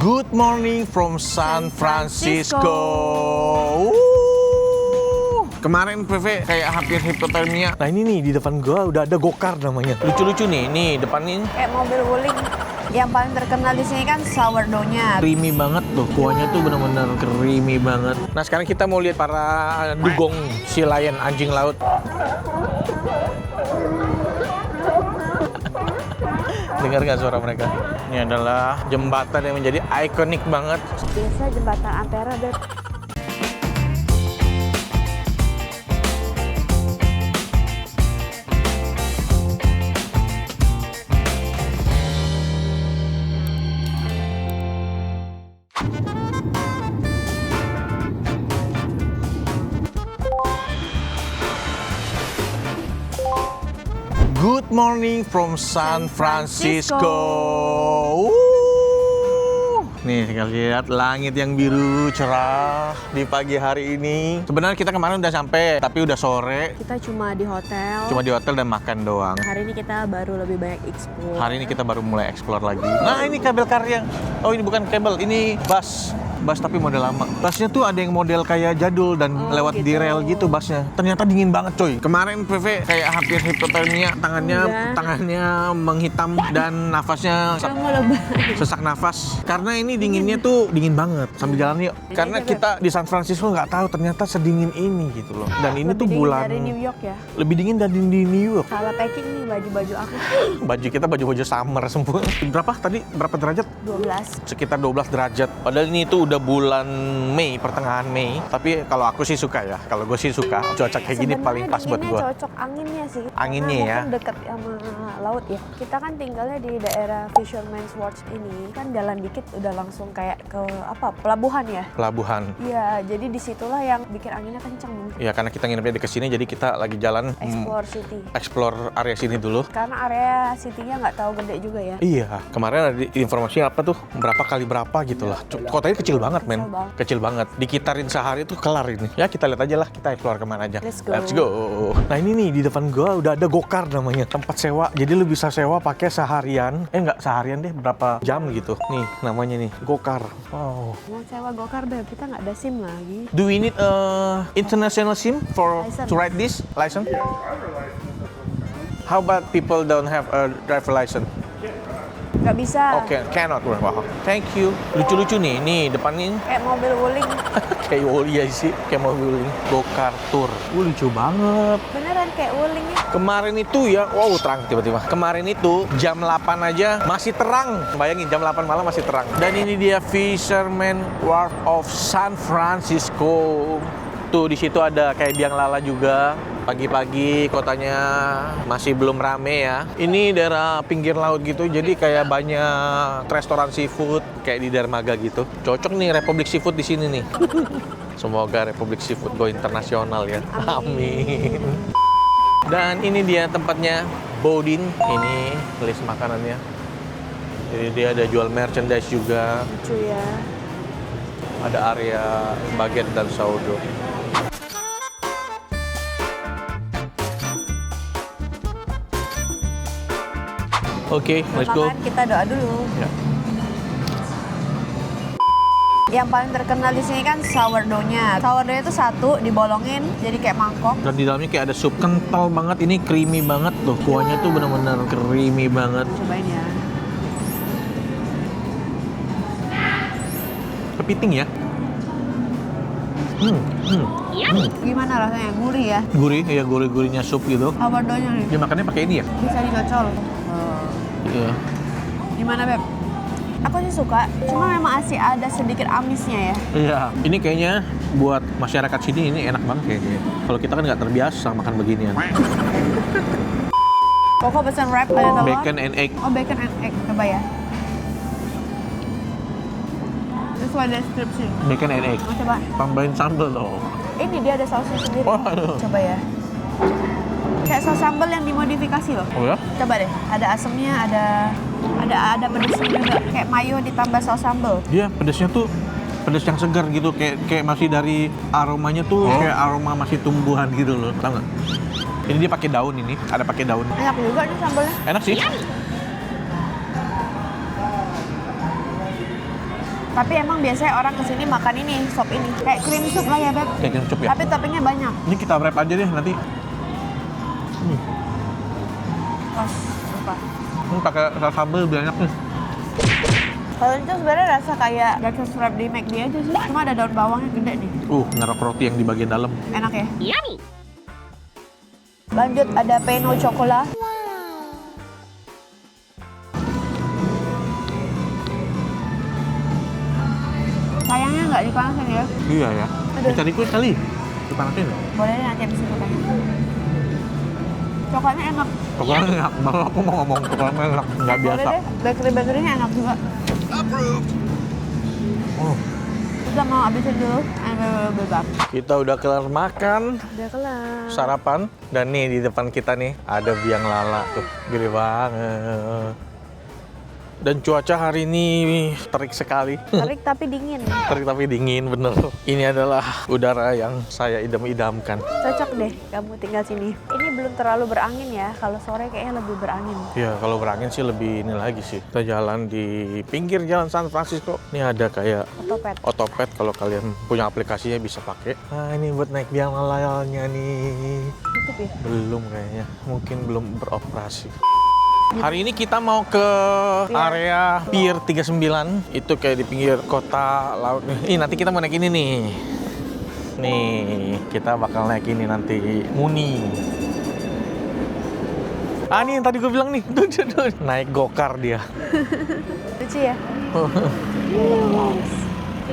Good morning from San Francisco. Kemarin PV kayak hampir hipotermia. Nah ini nih di depan gua udah ada go-kart namanya. Lucu-lucu nih, depan ini. Kayak mobil wuling. Yang paling terkenal di sini kan sourdough-nya. Creamy banget tuh, kuahnya tuh bener-bener creamy banget. Nah sekarang kita mau lihat para dugong sea lion, anjing laut. Dengar nggak suara mereka? Ini adalah jembatan yang menjadi ikonik banget. Biasa jembatan Ampera, Beb. Good morning from San Francisco. Nih, tinggal lihat langit yang biru cerah di pagi hari ini. Sebenarnya kita kemarin udah sampai, tapi udah sore. Kita cuma di hotel. Cuma di hotel dan makan doang. Hari ini kita baru lebih banyak explore. Hari ini kita baru mulai explore lagi. Nah, ini kabel karya. Oh, ini bukan kabel, ini bus. Bus tapi model lama. Busnya tuh ada yang model kayak jadul dan lewat gitu. di rel gitu busnya. Ternyata dingin banget coy. Kemarin PV kayak hampir hipotermia, tangannya menghitam dan nafasnya Kamu lebay. sesak nafas. Karena ini dinginnya tuh dingin banget. Sambil jalan yuk. Karena kita di San Francisco nggak tahu ternyata sedingin ini gitu loh. Dan ini tuh Lebih dingin bulan dari New York ya. lebih dingin dari di New York. Salah packing nih baju-baju aku. Baju kita baju-baju summer semua. Berapa tadi? Berapa derajat? 12. Sekitar 12 derajat. Padahal ini tuh udah bulan Mei, pertengahan Mei. Tapi kalau aku sih suka ya. Kalau gue sih suka cuaca kayak gini paling pas buat gue. Sebenarnya cocok anginnya sih. Anginnya Karena ya. mungkin dekat sama laut ya. Kita kan tinggalnya di daerah Fisherman's Wharf ini. Kan jalan dikit udah langsung kayak ke pelabuhan ya. Pelabuhan. Iya, jadi disitulah yang bikin anginnya kencang mungkin. Ya karena kita nginepnya di kesini, jadi kita lagi jalan Explore city. explore area sini dulu. Karena area city-nya nggak tahu gede juga ya. Iya, kemarin ada informasi apa tuh, berapa kali berapa gitu lah. Kotanya kecil banget, men. banget. Kecil banget. Dikitarin sehari tuh kelar ini. Ya kita lihat aja lah, kita explore kemana aja. Let's go. Let's go. Nah ini nih, di depan gua udah ada go-kart namanya. Tempat sewa, jadi lu bisa sewa pakai seharian. Nggak seharian deh, berapa jam gitu. Nih, namanya nih, go-kart. Oh. Mau sewa go-kart, Beb, kita nggak ada SIM lagi. Do we need international SIM for License. to ride this license? How about people don't have a driver license? Nggak bisa. Oke, cannot. Wow. Thank you. Lucu-lucu nih depan ini. Kayak mobil wuling. Kayak iya sih, kayak mobil go-kart tour. Lucu banget. Beneran kayak wuling ya. Kemarin itu ya, wow terang tiba-tiba. Kemarin itu jam 8 aja masih terang. Bayangin jam 8 malam masih terang. Dan ini dia Fisherman Wharf of San Francisco. Tuh di situ ada kayak biang lala juga. Pagi-pagi kotanya masih belum rame ya. Ini daerah pinggir laut gitu, jadi kayak banyak restoran seafood kayak di dermaga gitu. Cocok nih Republik Seafood di sini nih. Semoga Republik Seafood go internasional ya. Amin. Dan ini dia tempatnya, Boudin. Ini list makanannya. Jadi dia ada jual merchandise juga. Lucu ya. Ada area baguette dan sourdough. Oke, let's go. Makan kita doa dulu. Ya. Yang paling terkenal di sini kan sourdough-nya. Sourdough-nya itu satu dibolongin jadi kayak mangkok. Dan di dalamnya kayak ada sup kental banget. Ini creamy banget tuh. Kuahnya tuh bener-bener creamy banget. Cobain ya. Kepiting ya. Gimana rasanya? Gurih ya. Gurih, ya gurih-gurihnya sup gitu. Sourdough-nya nih. Dia makannya pakai ini ya? Bisa dicocol. Iya. Gimana, Beb? Aku sih suka, cuma memang masih ada sedikit amisnya ya. Iya. Ini kayaknya buat masyarakat sini ini enak banget kayaknya. Kalau kita kan nggak terbiasa makan beginian. Koko pesan wrap ada telur. Bacon and egg. Oh, bacon and egg. Coba ya. Sesuai deskripsi. Bacon and egg. Mau coba? Tambahin sambal dong. Ini dia ada sausnya sendiri. Oh, aduh. Coba ya. Kayak saus sambal yang dimodifikasi loh. Oh ya? Coba deh. Ada asemnya, ada pedesnya juga. Kayak mayo ditambah saus sambal. Dia pedesnya tuh pedes yang segar gitu, kayak masih dari aromanya tuh kayak aroma masih tumbuhan gitu loh. Tahu nggak? Ini dia pakai daun ini, ada pakai daun. Enak juga nih sambalnya. Enak sih. Tapi emang biasanya orang kesini makan ini, sop ini. Kayak cream soup lah ya, Beb. Kayak kecap ya. Tapi toppingnya banyak. Ini kita wrap aja deh nanti. Pas, lupa. Ini pakai rasa sambal banyak nih. Kalau itu sebenarnya rasa kayak breakfast wrap di McD aja sih. Cuma ada daun bawangnya gede nih. Ngerok roti yang di bagian dalam. Enak ya? Yummy! Lanjut ada peno chocola. Sayangnya nggak dipanasin ya. Iya ya. Aduh. Bisa dikuit kali. Dipanasin. Boleh deh nanti habis itu kan. Coklatnya enak. Pokoknya enak. Baru aku mau ngomong pokoknya enak. Nggak Boleh biasa. deh. Bakery-bakerynya enak juga. Oh. Kita mau habisin dulu. Bebas. Kita udah kelar makan. Udah kelar. Sarapan. Dan nih di depan kita nih ada biang lala tuh. Gede banget. Dan cuaca hari ini terik sekali. Terik tapi dingin. Terik tapi dingin, bener. Ini adalah udara yang saya idam-idamkan. Cocok deh kamu tinggal sini. Ini belum terlalu berangin ya. Kalau sore kayaknya lebih berangin. Ya, kalau berangin sih lebih ini lagi sih. Kita jalan di pinggir jalan San Francisco. Ini ada kayak Otopet. Otopet kalau kalian punya aplikasinya bisa pakai. Nah, ini buat naik biang lalanya nih. Tutup ya? Belum kayaknya. Mungkin belum beroperasi. Hari ini kita mau ke area Pier 39. Itu kayak di pinggir kota laut. Ih, nanti kita mau naik ini nih. Nih, kita bakal naik ini nanti. Muni. Ah, ini yang tadi gue bilang nih. Tuh. Naik gokar dia. Lucu ya?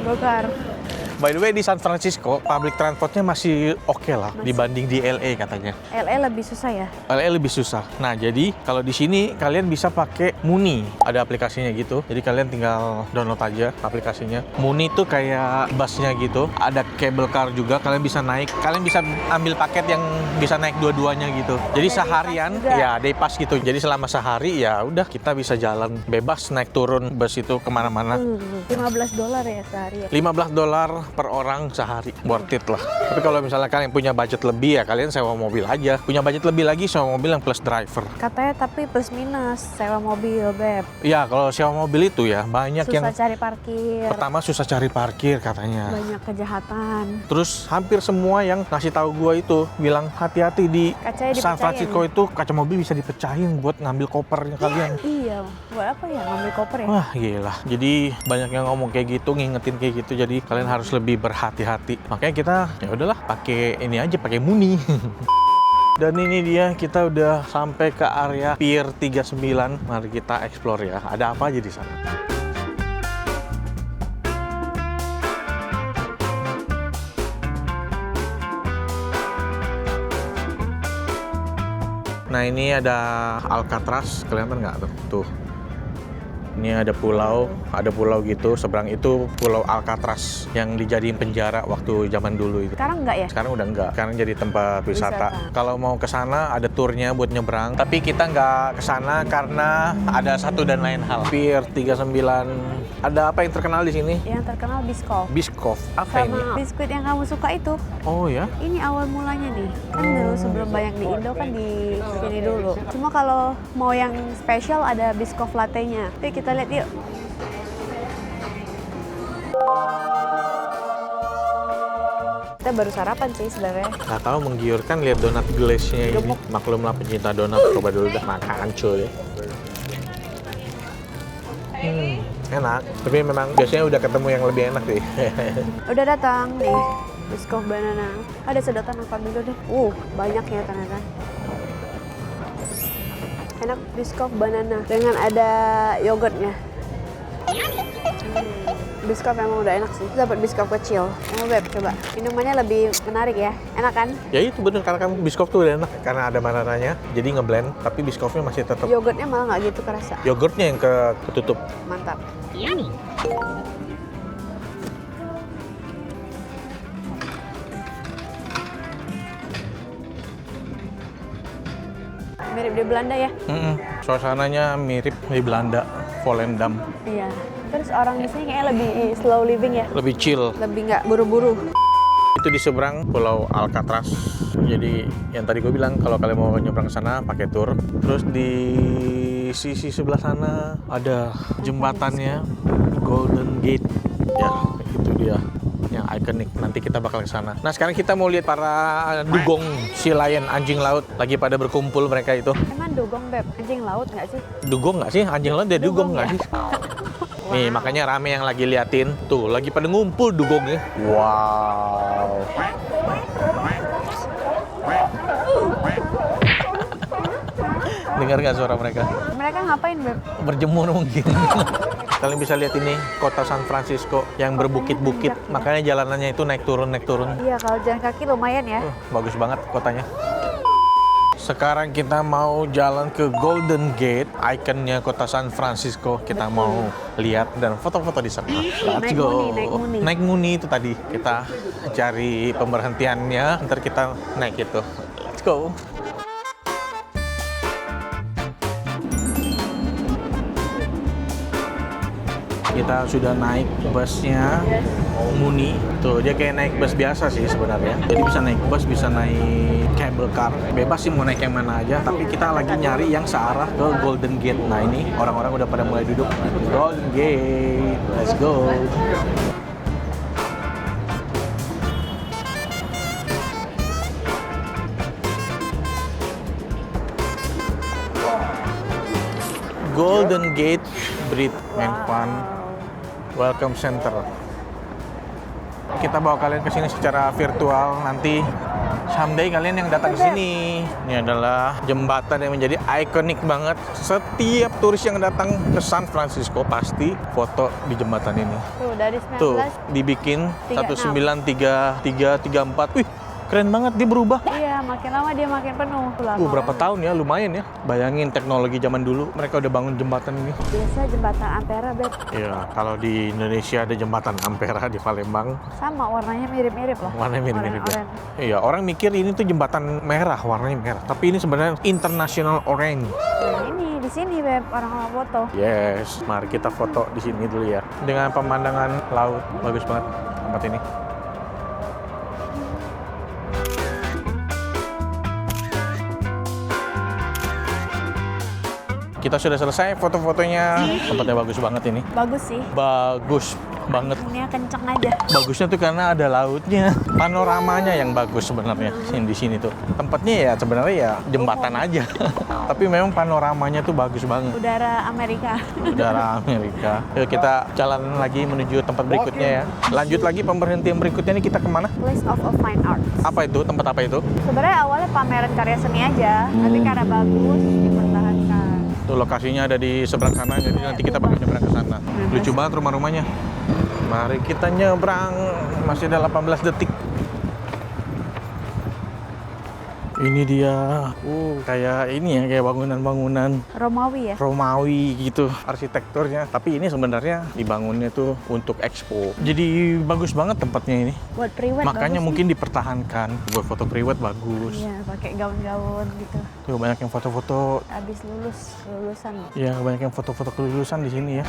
Gokar. By the way, di San Francisco, public transportnya masih oke lah dibanding di LA katanya. LA lebih susah ya? LA lebih susah. Nah, jadi kalau di sini kalian bisa pakai Muni. Ada aplikasinya gitu. Jadi kalian tinggal download aja aplikasinya. Muni tuh kayak busnya gitu. Ada cable car juga. Kalian bisa naik. Kalian bisa ambil paket yang bisa naik dua-duanya gitu. Jadi Ada seharian, day pass juga. ya day pass gitu. Jadi selama sehari ya udah kita bisa jalan bebas naik turun bus itu kemana-mana. $15 ya sehari ya? $15 per orang sehari, worth it lah. Tapi kalau misalnya kalian punya budget lebih ya kalian sewa mobil aja. Punya budget lebih lagi sewa mobil yang plus driver. Katanya tapi plus minus sewa mobil, Beb. Ya kalau sewa mobil itu ya banyak yang Susah cari parkir, pertama susah cari parkir katanya. banyak kejahatan. Terus hampir semua yang ngasih tahu gua itu bilang hati-hati di Kacanya San dipecahin. Francisco itu kaca mobil bisa dipecahin buat ngambil kopernya kalian. Iya, buat apa ya ngambil koper ya? Wah gila, jadi banyak yang ngomong kayak gitu, ngingetin kayak gitu, jadi kalian harus lebih berhati-hati. Makanya kita ya udahlah pakai ini aja, pakai Muni. Dan ini dia, kita udah sampai ke area Pier 39. Mari kita explore ya, ada apa aja di sana. Nah ini ada Alcatraz, kelihatan nggak tuh? Tuh. Ini ada pulau gitu. Seberang itu Pulau Alcatraz yang dijadiin penjara waktu zaman dulu itu. Sekarang enggak ya? Sekarang udah enggak. Sekarang jadi tempat wisata. Wisata. Kalau mau ke sana ada turnya buat nyebrang. Tapi kita nggak ke sana karena ada satu dan lain hal. Pier 39. Ada apa yang terkenal di sini? Yang terkenal Biscoff. Biscoff. Apa ini? Sama biskuit yang kamu suka itu. Oh ya? Ini awal mulanya nih. Kan dulu sebelum banyak di Indo kan di sini dulu. Cuma kalau mau yang spesial ada Biscoff latte-nya. Yuk kita lihat yuk. Kita baru sarapan sih sebenarnya. Nggak tahu, menggiurkan lihat donat glaze-nya ini. Gemuk. Maklumlah pencinta donat. Coba dulu dah makan cuy. Enak. Tapi memang biasanya udah ketemu yang lebih enak deh. Udah datang nih. Biscoff banana. Ada sedotan makan dulu deh. Banyak ya ternyata. Enak Biscoff banana dengan ada yogurtnya. Biscoff emang udah enak sih. Dapat Biscoff kecil. Beb, coba. Minumannya lebih menarik ya. Enak kan? Ya itu bener, karena kamu Biscoff tuh udah enak. Karena ada banananya, jadi ngeblend. Tapi Biscoffnya masih tetap. Yogurtnya malah nggak gitu kerasa. Yogurtnya yang ketutup. Mantap. Mirip di Belanda ya? Suasananya mirip di Belanda, Volendam. Iya. Terus orang di sini kayaknya lebih slow living ya? Lebih chill. Lebih nggak buru-buru. Itu di seberang Pulau Alcatraz. Jadi yang tadi gue bilang kalau kalian mau nyebrang ke sana pakai tour. Terus di sisi sebelah sana ada jembatannya, Golden Gate dia yang ikonik. Nanti kita bakal ke sana. Nah, sekarang kita mau lihat para dugong sea lion, anjing laut, lagi pada berkumpul mereka itu. Emang dugong, Beb? Anjing laut nggak sih? Dugong nggak sih? Anjing laut dia dugong nggak ya? sih? Nih, makanya rame yang lagi liatin. Tuh, lagi pada ngumpul dugongnya. Wow. Dengar nggak suara mereka? Mereka ngapain, Beb? Berjemur mungkin. Kalian bisa lihat ini kota San Francisco yang berbukit-bukit. Makanya jalanannya itu naik turun. Iya, kalau jalan kaki lumayan ya. Bagus banget kotanya. Sekarang kita mau jalan ke Golden Gate, ikonnya kota San Francisco. Kita mau lihat dan foto-foto di sana. Let's go. Naik Muni itu tadi. Kita cari pemberhentiannya, ntar kita naik itu. Let's go. Kita sudah naik busnya Muni. Tuh, dia kayak naik bus biasa sih sebenarnya. Jadi bisa naik bus, bisa naik cable car. Bebas sih mau naik yang mana aja. Tapi kita lagi nyari yang searah ke Golden Gate. Nah, ini orang-orang udah pada mulai duduk. Golden Gate. Let's go. Golden Gate Bridge and Fun Welcome Center. Kita bawa kalian ke sini secara virtual. Nanti someday kalian yang datang ke sini. Ini adalah jembatan yang menjadi ikonik banget. Setiap turis yang datang ke San Francisco pasti foto di jembatan ini. Tuh, dari 19. Tuh, dibikin 36. 1933-34. Wih, keren banget, dia berubah. Iya, makin lama dia makin penuh. Berapa tahun ya, lumayan ya. Bayangin teknologi zaman dulu, mereka udah bangun jembatan ini. Biasa jembatan Ampera, Beb. Iya, kalau di Indonesia ada jembatan Ampera di Palembang. Sama, warnanya mirip-mirip loh. Warnanya mirip-mirip ya. Oranye. Iya, orang mikir ini tuh jembatan merah, warnanya merah. Tapi ini sebenarnya International Orange. Nah, ini di sini, Beb, orang-orang foto. Yes, mari kita foto di sini dulu ya. Dengan pemandangan laut, bagus banget tempat ini. Kita sudah selesai foto-fotonya. Tempatnya bagus banget ini. Bagus sih. Bagus banget. Ini kenceng aja. Bagusnya tuh karena ada lautnya. Panoramanya yang bagus sebenarnya di sini tuh. Tempatnya ya sebenarnya ya jembatan aja. Tapi memang panoramanya tuh bagus banget. Udara Amerika. Udara Amerika. Yuk kita jalan lagi menuju tempat berikutnya ya. Lanjut lagi pemberhentian berikutnya nih, kita kemana? Place of Fine Arts. Apa itu? Tempat apa itu? Sebenarnya awalnya pameran karya seni aja, tapi karena bagus dipertahankan. Tuh lokasinya ada di seberang sana, jadi nanti kita bakal nyebrang ke sana. Lucu banget rumah-rumahnya. Mari kita nyebrang. Masih ada 18 detik. Ini dia. Kayak ini ya, kayak bangunan-bangunan Romawi ya? Romawi gitu arsitekturnya. Tapi ini sebenarnya dibangunnya tuh untuk expo. Jadi bagus banget tempatnya ini. Buat priwet. Makanya bagus mungkin dipertahankan. Buat foto priwet bagus. Iya, pakai gaun-gaun gitu. Tuh banyak yang foto-foto. Abis lulusan. Ya banyak yang foto-foto kelulusan di sini ya.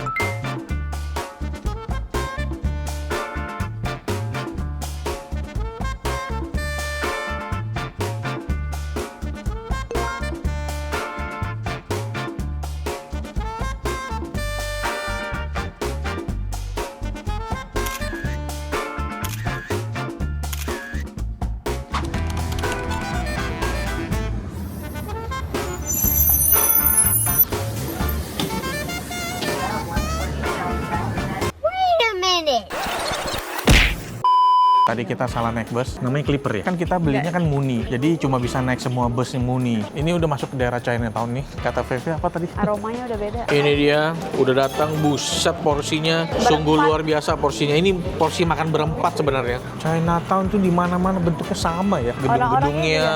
Tadi kita salah naik bus, namanya Clipper ya? Kan kita belinya kan Muni, jadi cuma bisa naik semua bus yang Muni. Ini udah masuk ke daerah Chinatown nih. Kata Feve apa tadi? Aromanya udah beda. Ini dia, udah datang, buset porsinya. Sungguh luar biasa porsinya. Ini porsi makan berempat sebenarnya. Chinatown tuh di mana-mana bentuknya sama ya. Gedung-gedungnya,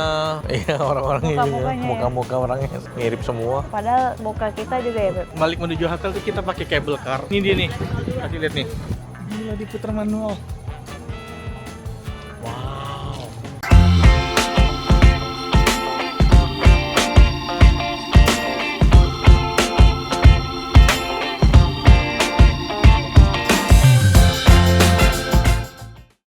iya orang-orangnya juga. Muka-mukanya ya. Muka-muka orangnya mirip semua. Padahal muka kita juga ya, Beb. Balik menuju hotel tuh kita pakai cable car. Ini dia nih, kasih lihat nih. Gila, diputar manual.